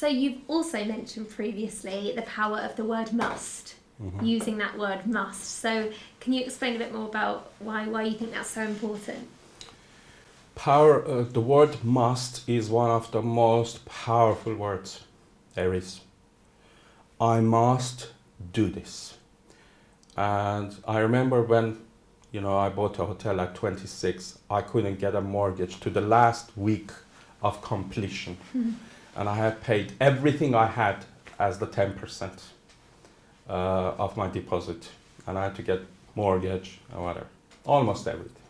So you've also mentioned previously the power of the word must, using that word must. So can you explain a bit more about why you think that's so important? The word must is one of the most powerful words there is. I must do this. And I remember when, I bought a hotel at 26, I couldn't get a mortgage to the last week of completion. And I had paid everything I had as the 10% of my deposit. And I had to get mortgage and whatever, almost everything.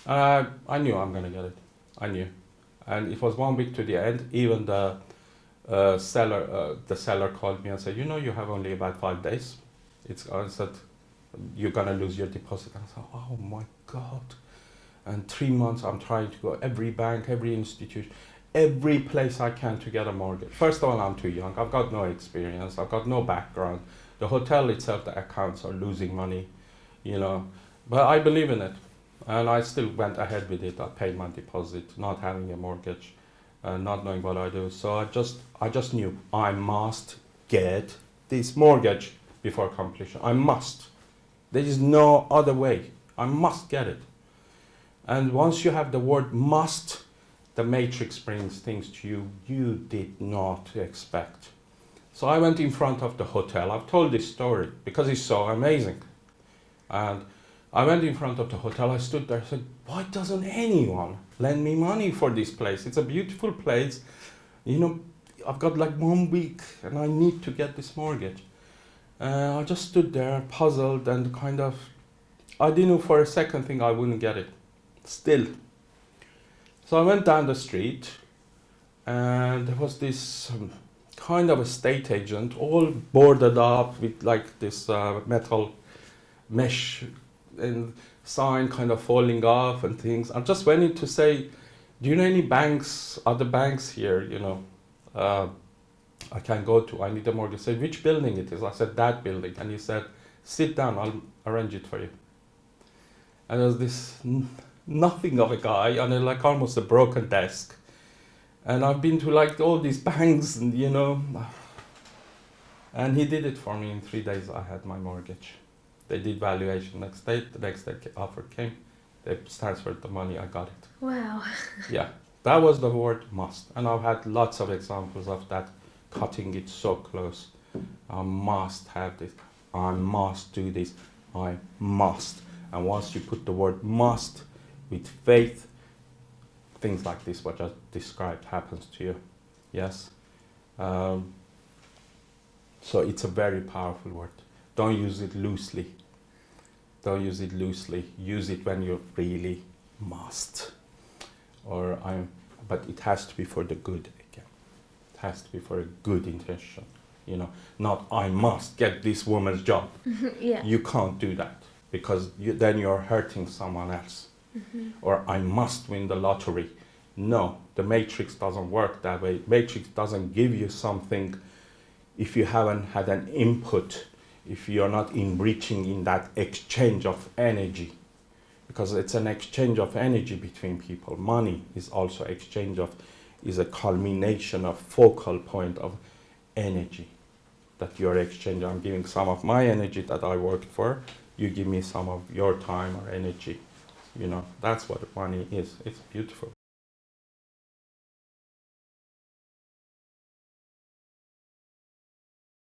I knew I'm gonna get it. I knew, and it was 1 week to the end. Even the seller called me and said, you have only about 5 days. I said, you're gonna lose your deposit. And I said, oh my God! And 3 months I'm trying to go every bank, every institution, every place I can to get a mortgage. First of all, I'm too young. I've got no experience. I've got no background. The hotel itself, the accounts are losing money, But I believe in it. And I still went ahead with it. I paid my deposit, not having a mortgage, not knowing what I do. So I just knew I must get this mortgage before completion. I must. There is no other way. I must get it. And once you have the word must, the matrix brings things to you did not expect. So I went in front of the hotel. I've told this story because it's so amazing. And I went in front of the hotel, I stood there, I said, why doesn't anyone lend me money for this place? It's a beautiful place. I've got like 1 week and I need to get this mortgage. I just stood there puzzled and I didn't know for a second think I wouldn't get it. Still. So I went down the street and there was this kind of estate agent all boarded up with like this metal mesh and sign kind of falling off and things. I just went in to say, do you know any banks, other banks here, I can go to, I need a mortgage. He said, which building it is? I said, that building. And he said, sit down, I'll arrange it for you. And there was this nothing of a guy on like almost a broken desk. And I've been to like all these banks and and he did it for me. In 3 days I had my mortgage. They did valuation next day. The next day offer came. They transferred the money. I got it. Wow. Yeah, that was the word must. And I've had lots of examples of that, cutting it so close. I must have this. I must do this. I must. And once you put the word must with faith, things like this, what I described, happens to you. Yes. So it's a very powerful word. Don't use it loosely. Don't use it loosely. Use it when you really must. But it has to be for the good again. It has to be for a good intention. Not I must get this woman's job. Yeah. You can't do that because then you're hurting someone else. Or I must win the lottery. No, the matrix doesn't work that way. Matrix doesn't give you something if you haven't had an input, if you're not enriching in that exchange of energy, because it's an exchange of energy between people. Money is also is a culmination of focal point of energy that you're exchanging. I'm giving some of my energy that I worked for, you give me some of your time or energy. That's what money is. It's beautiful.